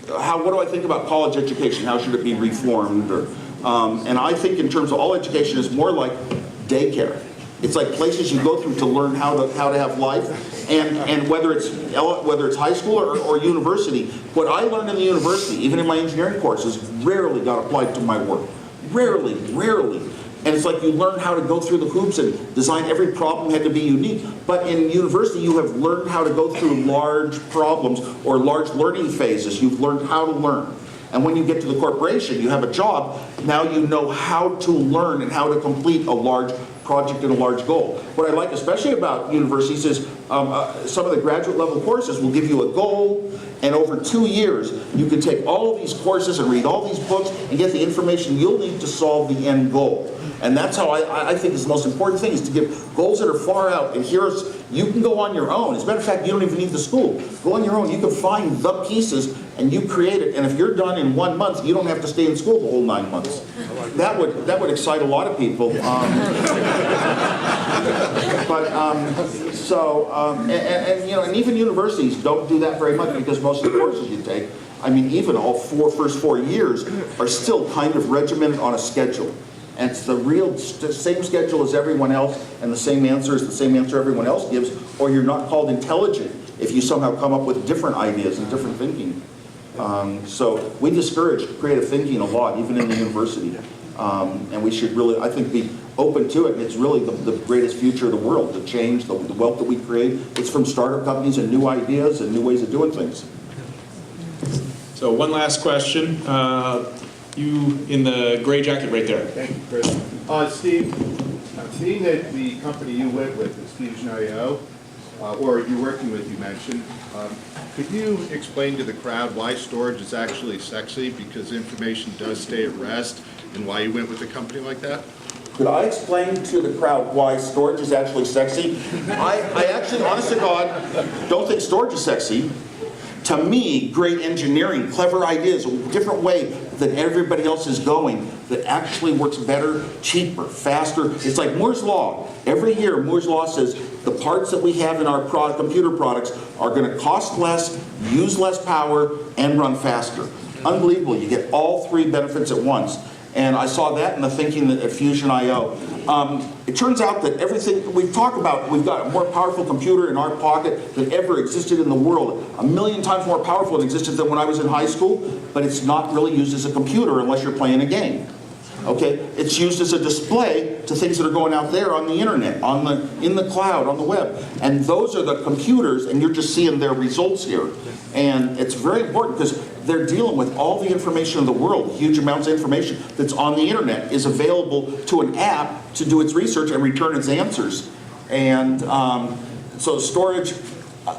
what do I think about college education? How should it be reformed? And I think in terms of all education is more like daycare. It's like places you go through to learn how to have life, and whether it's high school or university, what I learned in the university, even in my engineering courses, rarely got applied to my work. Rarely. And it's like you learn how to go through the hoops and design every problem had to be unique. But in university, you have learned how to go through large problems or large learning phases. You've learned how to learn. And when you get to the corporation, you have a job, now you know how to learn and how to complete a large project and a large goal. What I like especially about universities is some of the graduate level courses will give you a goal, and over 2 years you can take all of these courses and read all these books and get the information you'll need to solve the end goal. And that's how I think is the most important thing, is to give goals that are far out. And you can go on your own. As a matter of fact, you don't even need the school. Go on your own. You can find the pieces and you create it. And if you're done in 1 month, you don't have to stay in school the whole 9 months. That would excite a lot of people. And even universities don't do that very much, because most of the courses you take, I mean, even all first 4 years are still kind of regimented on a schedule. And it's the same schedule as everyone else, and the same answer is the same answer everyone else gives, or you're not called intelligent if you somehow come up with different ideas and different thinking. So we discourage creative thinking a lot, even in the university. And we should really, I think, be open to it. And it's really the greatest future of the world, the change, the wealth that we create. It's from startup companies and new ideas and new ways of doing things. So one last question. You in the gray jacket right there. Thank you, Chris. Steve, seeing that the company you went with is Fusion.io, or you're working with, you mentioned, could you explain to the crowd why storage is actually sexy, because information does stay at rest, and why you went with a company like that? Could I explain to the crowd why storage is actually sexy? I actually, honest to God, don't think storage is sexy. To me, great engineering, clever ideas, a different way that everybody else is going that actually works better, cheaper, faster. It's like Moore's Law. Every year, Moore's Law says the parts that we have in our computer products are going to cost less, use less power, and run faster. Unbelievable. You get all three benefits at once. And I saw that in the thinking at Fusion.io. It turns out that everything we talk about, we've got a more powerful computer in our pocket than ever existed in the world. 1,000,000 times more powerful than existed than when I was in high school, but it's not really used as a computer unless you're playing a game. Okay? It's used as a display to things that are going out there on the internet, in the cloud, on the web. And those are the computers, and you're just seeing their results here. And it's very important because they're dealing with all the information in the world. Huge amounts of information that's on the internet is available to an app to do its research and return its answers. And so storage,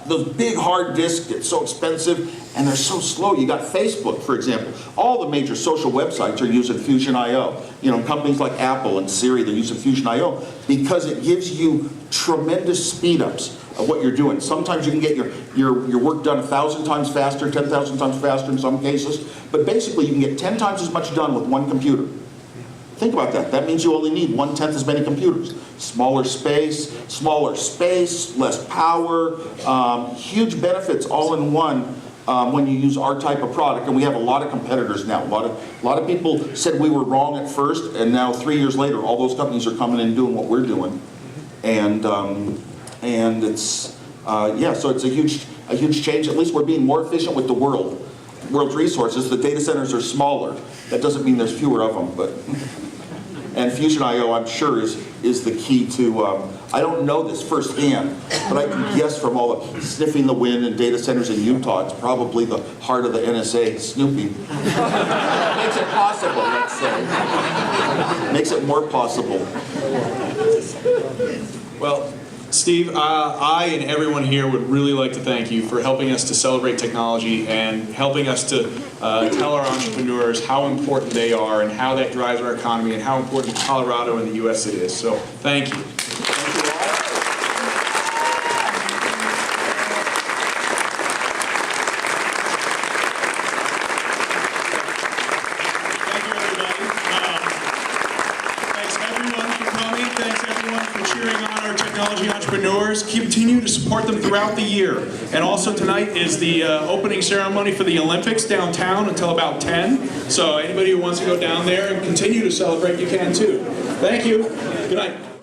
those big hard disks get so expensive and they're so slow. You got Facebook, for example. All the major social websites are using Fusion.io. You know, companies like Apple and Siri, they're using Fusion.io because it gives you tremendous speed-ups of what you're doing. Sometimes you can get your work done 1,000 times faster, 10,000 times faster in some cases, but basically you can get 10 times as much done with one computer. Think about that. That means you only need 1/10 as many computers. Smaller space, less power, huge benefits all in one when you use our type of product. And we have a lot of competitors now. A lot of people said we were wrong at first, and now 3 years later, all those companies are coming in and doing what we're doing. And it's so it's a huge change. At least we're being more efficient with the world's resources. The data centers are smaller. That doesn't mean there's fewer of them, but. And Fusion.io, I'm sure, is the key to, I don't know this firsthand, but I can guess from all the sniffing the wind and data centers in Utah, it's probably the heart of the NSA snooping. Makes it possible, let's say. Makes it more possible. Well, Steve, I and everyone here would really like to thank you for helping us to celebrate technology and helping us to tell our entrepreneurs how important they are and how that drives our economy and how important Colorado and the U.S. it is. So, thank you. Thank you all. Thank you, everybody. Thanks, everyone, for coming. Thanks, everyone, for cheering on our technology entrepreneurs. stores. Continue to support them throughout the year. And also tonight is the opening ceremony for the Olympics downtown until about 10. So anybody who wants to go down there and continue to celebrate, you can too. Thank you. Good night.